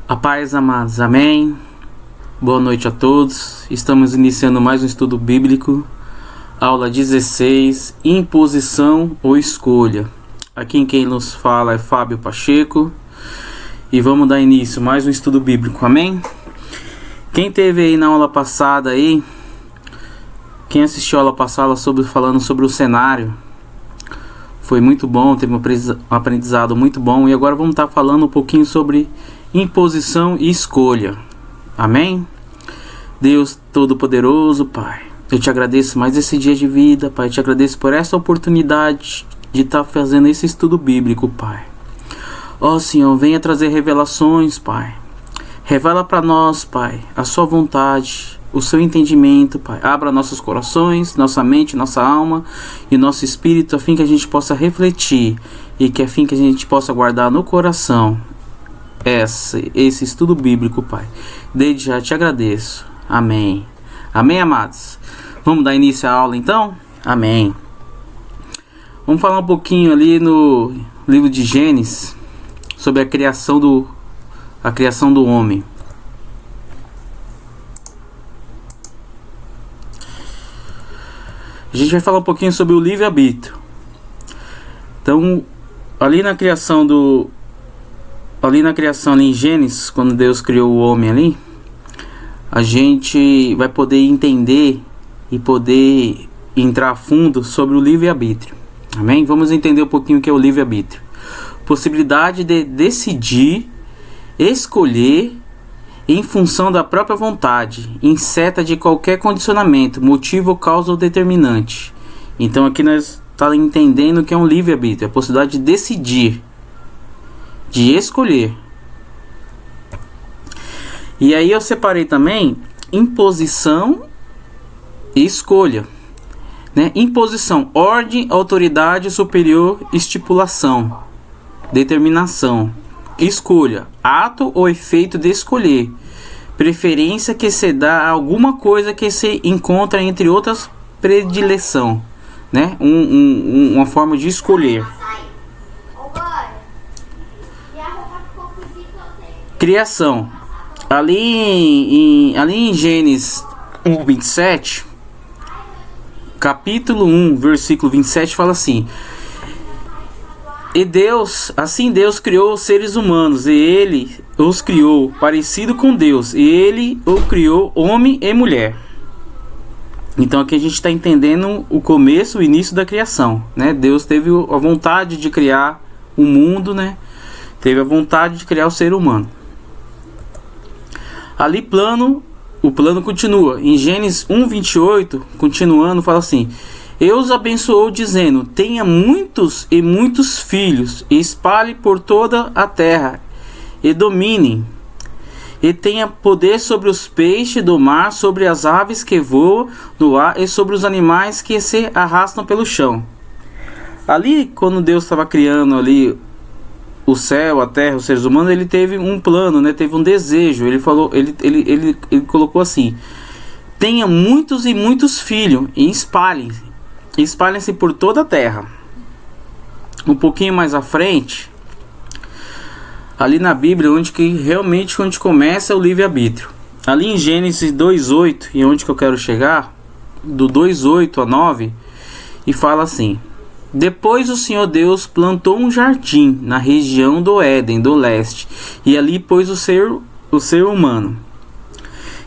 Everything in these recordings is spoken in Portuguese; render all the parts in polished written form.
A paz, amados, amém. Boa noite a todos. Estamos iniciando mais um estudo bíblico. Aula 16, imposição ou escolha. Aqui quem nos fala é Fábio Pacheco. E vamos dar início a mais um estudo bíblico, amém? Quem teve aí na aula passada aí, quem assistiu a aula passada falando sobre o cenário, foi muito bom, teve um aprendizado muito bom. E agora vamos estar falando um pouquinho sobre imposição e escolha. Amém? Deus Todo-Poderoso, Pai, eu te agradeço mais esse dia de vida, Pai. Eu te agradeço por essa oportunidade de estar fazendo esse estudo bíblico, Pai. Ó Senhor, venha trazer revelações, Pai. Revela para nós, Pai, a sua vontade, o seu entendimento, Pai. Abra nossos corações, nossa mente, nossa alma e nosso espírito, a fim que a gente possa refletir e que a fim que a gente possa guardar no coração esse estudo bíblico, Pai. Desde já te agradeço. Amém. Amém, amados? Vamos dar início à aula, então? Amém. Vamos falar um pouquinho ali no livro de Gênesis sobre a criação do homem. A gente vai falar um pouquinho sobre o livre-arbítrio. Então, ali na criação ali em Gênesis, quando Deus criou o homem ali, a gente vai poder entender e poder entrar a fundo sobre o livre-arbítrio. Amém? Vamos entender um pouquinho o que é o livre-arbítrio. Possibilidade de decidir, escolher em função da própria vontade, inceta de qualquer condicionamento, motivo, causa ou determinante. Então aqui nós estamos entendendo o que é um livre-arbítrio, a possibilidade de decidir, de escolher. E aí eu separei também imposição e escolha, né? Imposição, ordem, autoridade superior, estipulação, determinação. Escolha, ato ou efeito de escolher, preferência que se dá a alguma coisa que se encontra entre outras, predileção, né? Uma forma de escolher. Criação. Ali em Gênesis 1:27, capítulo 1, versículo 27, fala assim: Assim Deus criou os seres humanos, e Ele os criou parecido com Deus, e Ele o criou homem e mulher. Então aqui a gente está entendendo o começo, o início da criação, né? Deus teve a vontade de criar o mundo, né? Teve a vontade de criar o ser humano. Ali o plano continua. Em Gênesis 1:28, continuando, fala assim: Eu os abençoou dizendo: tenha muitos e muitos filhos, e espalhe por toda a terra, e dominem, e tenha poder sobre os peixes do mar, sobre as aves que voam no ar, e sobre os animais que se arrastam pelo chão. Ali, quando Deus estava criando ali o céu, a terra, os seres humanos, ele teve um plano, né? Teve um desejo. Ele falou, ele colocou assim: tenha muitos e muitos filhos, e espalhem-se por toda a terra. Um pouquinho mais à frente, ali na Bíblia, onde começa o livre-arbítrio. Ali em Gênesis 2:8, e onde que eu quero chegar, do 2:8 a 9, e fala assim: Depois o Senhor Deus plantou um jardim na região do Éden, do leste, e ali pôs o ser humano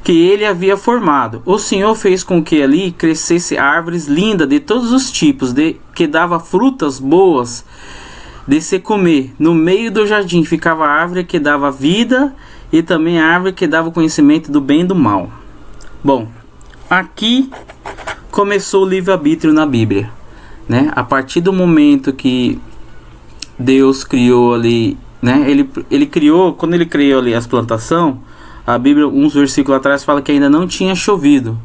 que ele havia formado. O Senhor fez com que ali crescesse árvores lindas de todos os tipos, que dava frutas boas de se comer. No meio do jardim ficava a árvore que dava vida, e também a árvore que dava o conhecimento do bem e do mal. Bom, aqui começou o livre-arbítrio na Bíblia, né? A partir do momento que Deus criou ali, né? Ele criou, quando ele criou ali as plantações, a Bíblia, uns versículos atrás, fala que ainda não tinha chovido.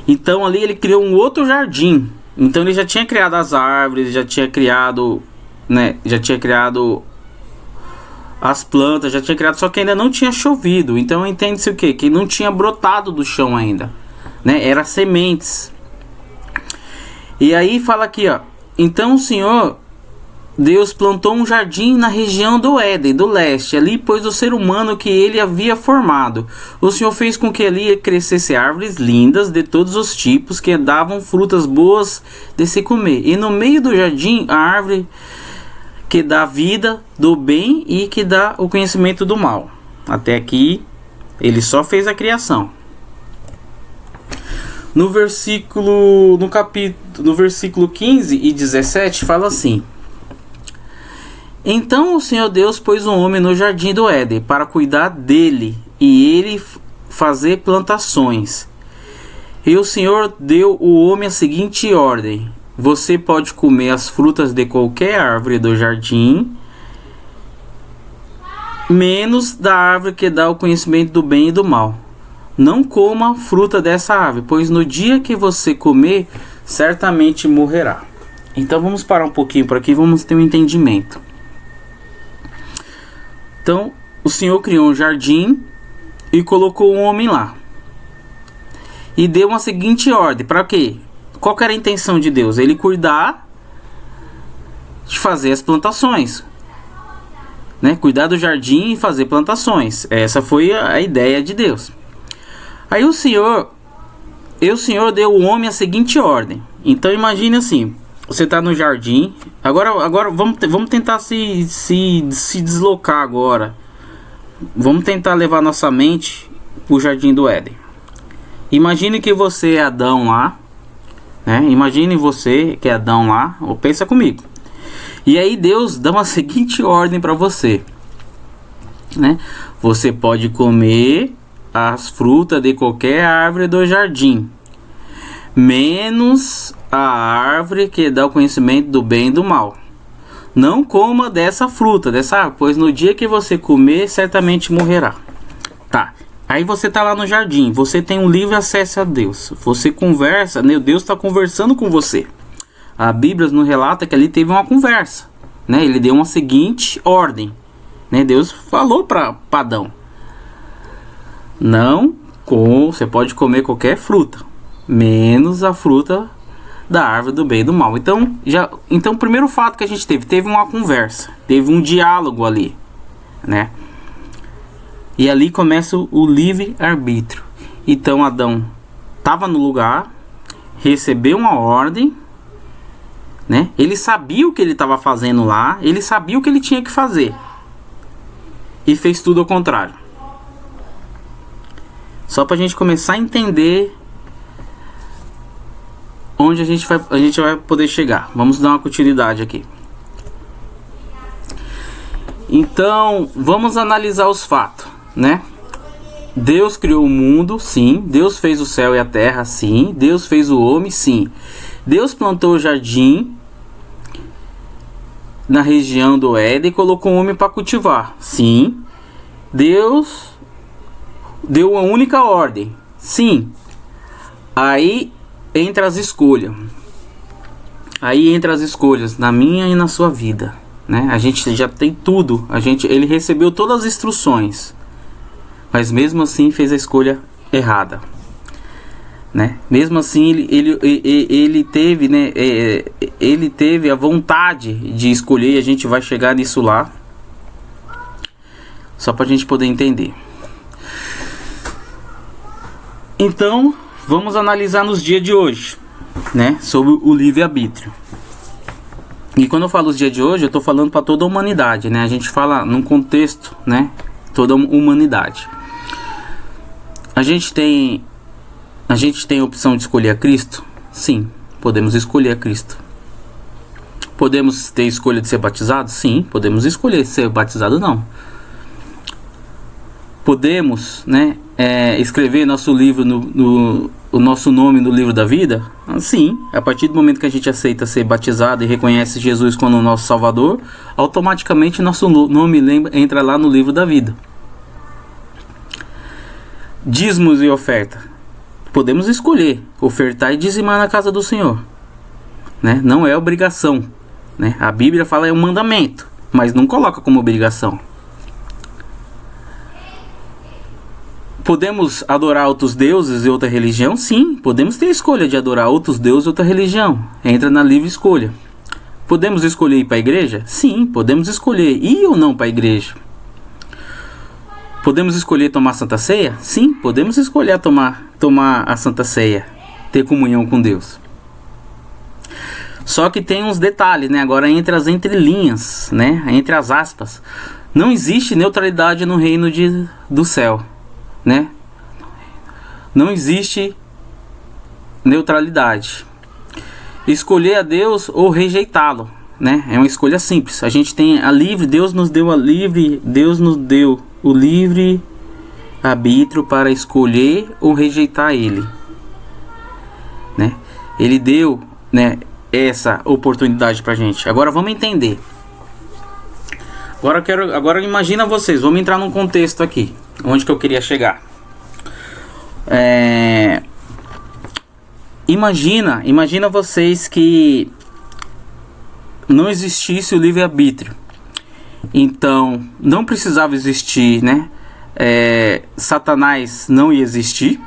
Então ali ele criou um outro jardim. Então ele já tinha criado as árvores, já tinha criado, né? Já tinha criado as plantas, já tinha criado, só que ainda não tinha chovido. Então entende-se o quê? Que não tinha brotado do chão ainda, né? Era sementes. E aí fala aqui, ó: Então o Senhor Deus plantou um jardim na região do Éden, do leste. Ali pôs o ser humano que ele havia formado. O Senhor fez com que ali crescesse árvores lindas de todos os tipos, que davam frutas boas de se comer. E no meio do jardim, a árvore que dá vida do bem e que dá o conhecimento do mal. Até aqui, ele só fez a criação. No versículo 15 e 17, fala assim: Então o Senhor Deus pôs um homem no jardim do Éden para cuidar dele e ele fazer plantações. E o Senhor deu ao homem a seguinte ordem: Você pode comer as frutas de qualquer árvore do jardim, menos da árvore que dá o conhecimento do bem e do mal. Não coma fruta dessa árvore, pois no dia que você comer, certamente morrerá. Então vamos parar um pouquinho por aqui, vamos ter um entendimento. Então, o Senhor criou um jardim e colocou um homem lá. E deu uma seguinte ordem, para quê? Qual que era a intenção de Deus? Ele cuidar de fazer as plantações, né? Cuidar do jardim e fazer plantações. Essa foi a ideia de Deus. Aí o Senhor deu ao homem a seguinte ordem. Então imagine assim, você está no jardim. Agora vamos tentar se deslocar agora. Vamos tentar levar nossa mente para o jardim do Éden. Imagine que você é Adão lá, né? Imagine você que é Adão lá. Ou pensa comigo. E aí Deus dá uma seguinte ordem para você, né? Você pode comer as frutas de qualquer árvore do jardim, menos a árvore que dá o conhecimento do bem e do mal. Não coma dessa fruta, dessa árvore, pois no dia que você comer, certamente morrerá. Tá, aí você tá lá no jardim, você tem um livre acesso a Deus. Você conversa, né? Deus está conversando com você. A Bíblia nos relata que ali teve uma conversa, né? Ele deu uma seguinte ordem, né? Deus falou para Adão: você pode comer qualquer fruta, menos a fruta da árvore do bem e do mal. Então, o primeiro fato que a gente teve uma conversa, teve um diálogo ali, né? E ali começa o livre-arbítrio. Então, Adão estava no lugar, recebeu uma ordem, né? Ele sabia o que ele estava fazendo lá, ele sabia o que ele tinha que fazer, e fez tudo ao contrário. Só para a gente começar a entender onde a gente vai poder chegar. Vamos dar uma continuidade aqui. Então, vamos analisar os fatos, né? Deus criou o mundo, sim. Deus fez o céu e a terra, sim. Deus fez o homem, sim. Deus plantou o jardim na região do Éden e colocou o homem para cultivar, sim. Deus deu uma única ordem, sim. Aí entra as escolhas. Na minha e na sua vida, né? A gente já tem tudo. Ele recebeu todas as instruções, mas mesmo assim fez a escolha errada, né? Mesmo assim ele teve, né? Ele teve a vontade de escolher, e a gente vai chegar nisso lá, só para a gente poder entender. Então, vamos analisar nos dias de hoje, né, sobre o livre-arbítrio. E quando eu falo os dias de hoje, eu estou falando para toda a humanidade, né? A gente fala num contexto, né, toda a humanidade. A gente tem a opção de escolher a Cristo? Sim, podemos escolher a Cristo. Podemos ter escolha de ser batizado? Sim, podemos escolher ser batizado ou não. Podemos, né, escrever nosso livro o nosso nome no livro da vida? Sim, a partir do momento que a gente aceita ser batizado e reconhece Jesus como o nosso Salvador, automaticamente nosso nome entra lá no livro da vida. Dízimos e oferta. Podemos escolher ofertar e dizimar na casa do Senhor, né? Não é obrigação, né? A Bíblia fala é um mandamento, mas não coloca como obrigação. Podemos adorar outros deuses e outra religião? Sim, podemos ter escolha de adorar outros deuses e outra religião. Entra na livre escolha. Podemos escolher ir para a igreja? Sim, podemos escolher ir ou não para a igreja. Podemos escolher tomar Santa Ceia? Sim, podemos escolher tomar a Santa Ceia, ter comunhão com Deus. Só que tem uns detalhes, né? Agora entre as entrelinhas, né? Entre as aspas. Não existe neutralidade no reino do céu, né? Não existe neutralidade. Escolher a Deus ou rejeitá-lo, né? É uma escolha simples. A gente tem a livre, Deus nos deu o livre arbítrio para escolher ou rejeitar Ele, né? Ele deu, né, essa oportunidade pra gente. Agora vamos entender. Agora imagina vocês, vamos entrar num contexto aqui, onde que eu queria chegar. Imagina vocês que não existisse o livre-arbítrio. Então, não precisava existir, né? Satanás não ia existir.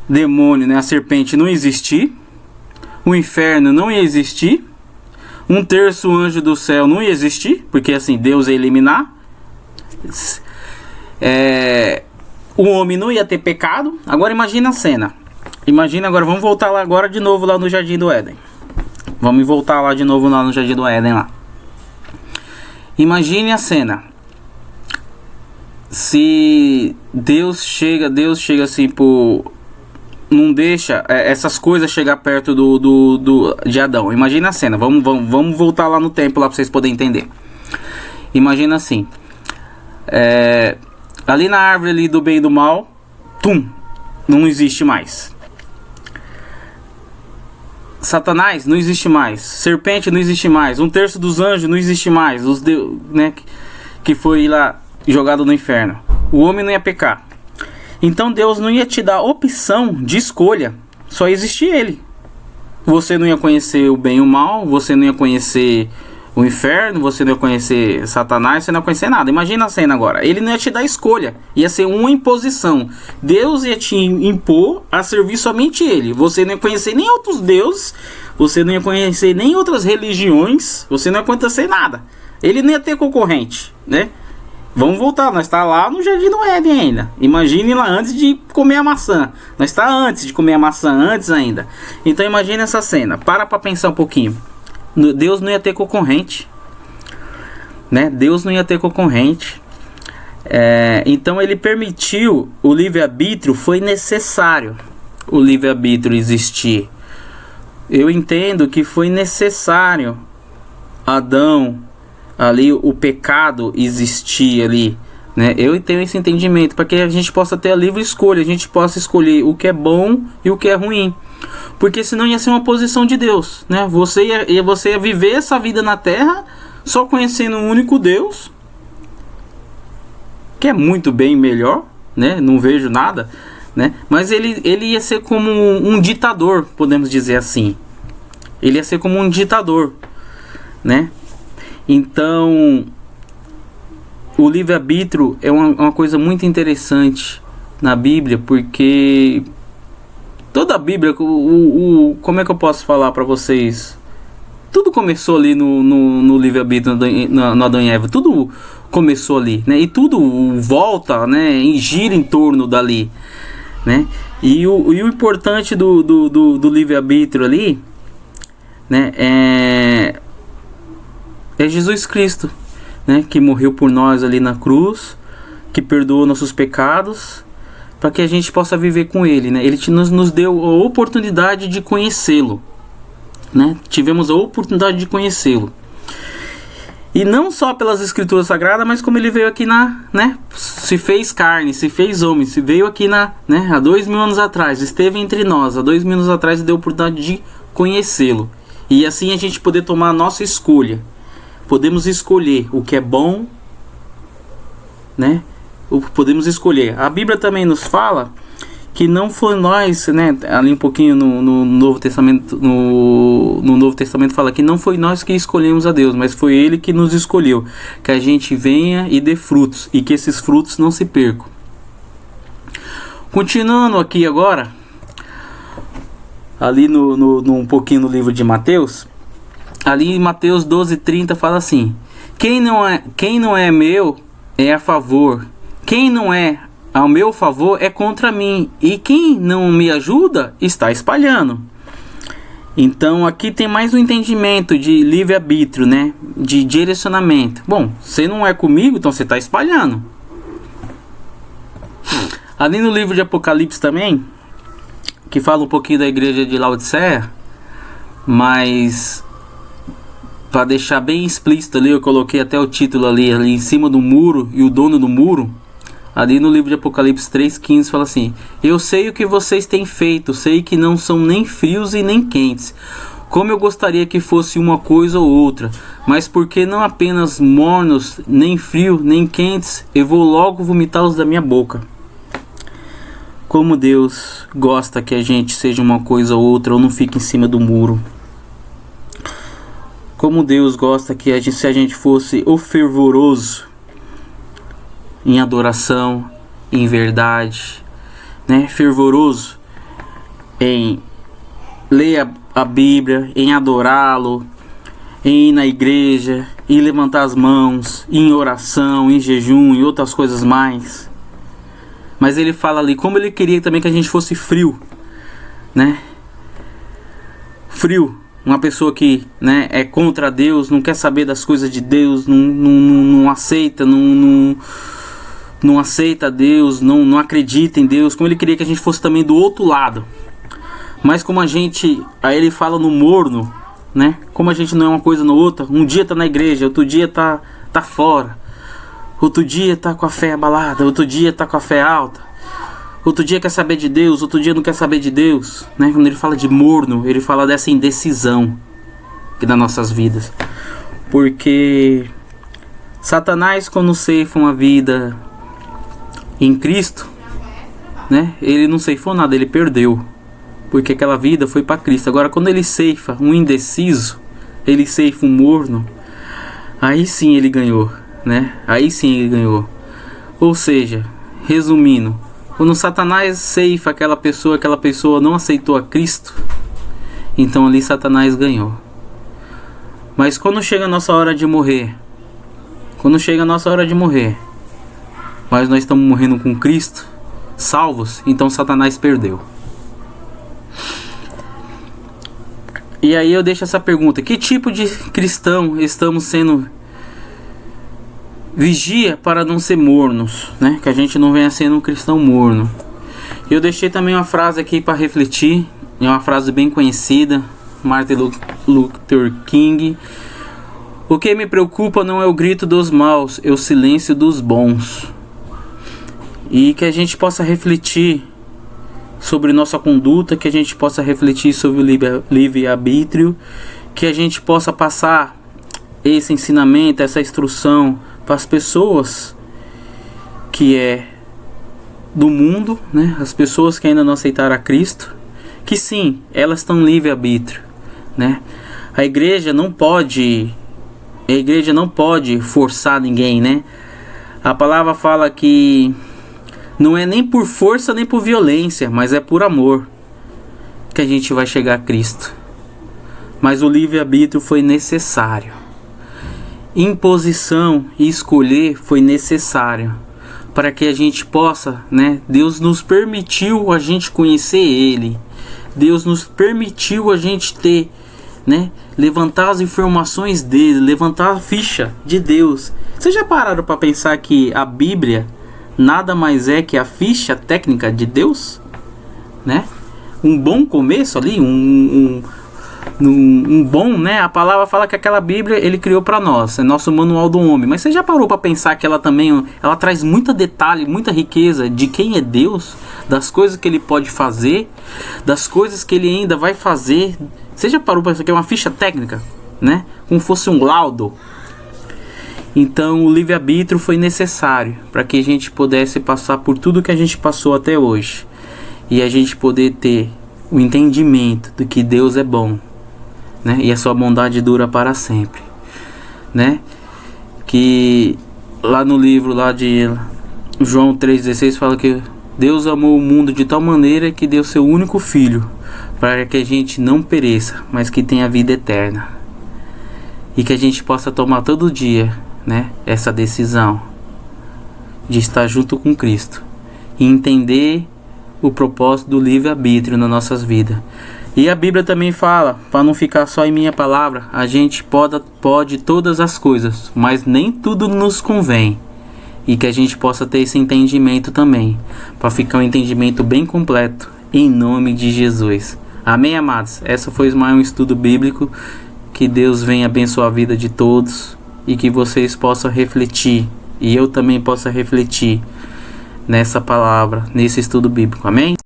Demônio, né? A serpente não ia existir. O inferno não ia existir. Um terço anjo do céu não ia existir, porque assim, Deus ia eliminar. O homem não ia ter pecado. Agora imagina a cena. Imagina agora, vamos voltar lá agora de novo lá no Jardim do Éden. Vamos voltar lá de novo lá no Jardim do Éden lá. Imagine a cena. Se Deus chega assim por... não deixa essas coisas chegar perto de Adão. Imagina a cena. Vamos voltar lá no tempo lá para vocês poderem entender. Imagina assim. Ali na árvore ali do bem e do mal, não existe mais. Satanás não existe mais. Serpente não existe mais. Um terço dos anjos não existe mais. Né, que foi lá jogado no inferno. O homem não ia pecar. Então Deus não ia te dar opção de escolha. Só existia Ele. Você não ia conhecer o bem e o mal. Você não ia conhecer o inferno. Você não ia conhecer Satanás. Você não ia conhecer nada. Imagina a cena agora. Ele não ia te dar escolha. Ia ser uma imposição. Deus ia te impor a servir somente Ele. Você não ia conhecer nem outros deuses. Você não ia conhecer nem outras religiões. Você não ia conhecer nada. Ele não ia ter concorrente, né? Vamos voltar, nós está lá no Jardim do Éden ainda. Imagine lá antes de comer a maçã. Nós está antes de comer a maçã, antes ainda. Então imagine essa cena. Para pensar um pouquinho. Deus não ia ter concorrente, né? Deus não ia ter concorrente. Então ele permitiu o livre-arbítrio. Foi necessário o livre-arbítrio existir. Eu entendo que foi necessário Adão ali, o pecado existir ali, né? Eu tenho esse entendimento para que a gente possa ter a livre escolha, a gente possa escolher o que é bom e o que é ruim, porque senão ia ser uma posição de Deus, né? Você ia viver essa vida na terra só conhecendo um único Deus, que é muito bem melhor, né? Não vejo nada, né? Mas ele ia ser como um ditador, podemos dizer assim. Ele ia ser como um ditador, né? Então, o livre-arbítrio é uma coisa muito interessante na Bíblia, porque toda a Bíblia, como é que eu posso falar para vocês? Tudo começou ali no livre-arbítrio, no Adão e Eva. Tudo começou ali, né? E tudo volta, né? E gira em torno dali, né? E o importante do livre-arbítrio ali, né? É Jesus Cristo, né, que morreu por nós ali na cruz, que perdoou nossos pecados, para que a gente possa viver com Ele, né? Ele nos deu a oportunidade de conhecê-lo, né? Tivemos a oportunidade de conhecê-lo. E não só pelas Escrituras Sagradas, mas como Ele veio aqui né? Se fez carne, se fez homem, se veio aqui né? Há 2000 anos atrás, esteve entre nós, há 2000 anos atrás, e deu a oportunidade de conhecê-lo. E assim a gente poder tomar a nossa escolha. Podemos escolher o que é bom, né? Podemos escolher. A Bíblia também nos fala que não foi nós, né? Ali um pouquinho no Novo Testamento, no Novo Testamento fala que não foi nós que escolhemos a Deus, mas foi Ele que nos escolheu, que a gente venha e dê frutos, e que esses frutos não se percam. Continuando aqui agora, ali um pouquinho no livro de Mateus, ali em Mateus 12:30 fala assim: quem não é meu é a favor, quem não é ao meu favor é contra mim, e quem não me ajuda está espalhando. Então aqui tem mais um entendimento de livre-arbítrio, né? De direcionamento. Bom, você não é comigo, então você está espalhando. Ali no livro de Apocalipse também, que fala um pouquinho da igreja de Laodiceia, mas para deixar bem explícito ali, eu coloquei até o título ali em cima do muro e o dono do muro. Ali no livro de Apocalipse 3:15 fala assim: eu sei o que vocês têm feito, sei que não são nem frios e nem quentes. Como eu gostaria que fosse uma coisa ou outra, mas porque não apenas mornos, nem frios, nem quentes, eu vou logo vomitá-los da minha boca. Como Deus gosta que a gente seja uma coisa ou outra, ou não fique em cima do muro. Como Deus gosta que se a gente fosse o fervoroso em adoração, em verdade, né? Fervoroso em ler a Bíblia, em adorá-lo, em ir na igreja, em levantar as mãos, em oração, em jejum e outras coisas mais. Mas ele fala ali como ele queria também que a gente fosse frio, né? Frio, uma pessoa que, né, é contra Deus, não quer saber das coisas de Deus, não aceita, não aceita Deus, não acredita em Deus, como ele queria que a gente fosse também do outro lado. Mas como a gente, aí ele fala no morno, né? Como a gente não é uma coisa no outra, um dia tá na igreja, outro dia tá fora, outro dia tá com a fé abalada, outro dia tá com a fé alta, outro dia quer saber de Deus, outro dia não quer saber de Deus, né? Quando ele fala de morno, ele fala dessa indecisão que das nossas vidas. Porque Satanás, quando ceifa uma vida em Cristo, né? Ele não ceifou nada, ele perdeu, porque aquela vida foi para Cristo. Agora quando ele ceifa um indeciso, ele ceifa um morno, aí sim ele ganhou, né? Aí sim ele ganhou. Ou seja, resumindo, quando Satanás ceifa aquela pessoa não aceitou a Cristo, então ali Satanás ganhou. Mas quando chega a nossa hora de morrer, mas nós estamos morrendo com Cristo, salvos, então Satanás perdeu. E aí eu deixo essa pergunta: que tipo de cristão estamos sendo? Vigia para não ser mornos, né? Que a gente não venha sendo um cristão morno. Eu deixei também uma frase aqui para refletir, é uma frase bem conhecida, Martin Luther King: o que me preocupa não é o grito dos maus, é o silêncio dos bons. E que a gente possa refletir sobre nossa conduta, que a gente possa refletir sobre o livre-arbítrio, que a gente possa passar esse ensinamento, essa instrução para as pessoas que é do mundo, né? As pessoas que ainda não aceitaram a Cristo, que sim, elas estão livre-arbítrio, né? A igreja não pode forçar ninguém, né? A palavra fala que não é nem por força nem por violência, mas é por amor que a gente vai chegar a Cristo. Mas o livre-arbítrio foi necessário. Imposição e escolher foi necessário para que a gente possa, né? Deus nos permitiu a gente conhecer Ele. Deus nos permitiu a gente ter, né? Levantar as informações dele, levantar a ficha de Deus. Vocês já pararam para pensar que a Bíblia nada mais é que a ficha técnica de Deus, né? Um bom começo ali, um bom, né? A palavra fala que aquela Bíblia ele criou para nós, é nosso manual do homem. Mas você já parou para pensar que ela também, ela traz muito detalhe, muita riqueza de quem é Deus, das coisas que ele pode fazer, das coisas que ele ainda vai fazer. Você já parou para pensar que é uma ficha técnica, né? Como fosse um laudo. Então o livre-arbítrio foi necessário para que a gente pudesse passar por tudo que a gente passou até hoje, e a gente poder ter o entendimento de que Deus é bom, né? E a sua bondade dura para sempre, né? Que lá no livro lá de João 3,16 fala que Deus amou o mundo de tal maneira que deu seu único filho, para que a gente não pereça, mas que tenha vida eterna. e que a gente possa tomar todo dia, né, essa decisão de estar junto com Cristo e entender o propósito do livre-arbítrio nas nossas vidas. E a Bíblia também fala, para não ficar só em minha palavra, a gente pode todas as coisas, mas nem tudo nos convém. E que a gente possa ter esse entendimento também, para ficar um entendimento bem completo, em nome de Jesus. Amém, amados? Essa foi mais um estudo bíblico. Que Deus venha abençoar a vida de todos e que vocês possam refletir, e eu também possa refletir nessa palavra, nesse estudo bíblico. Amém?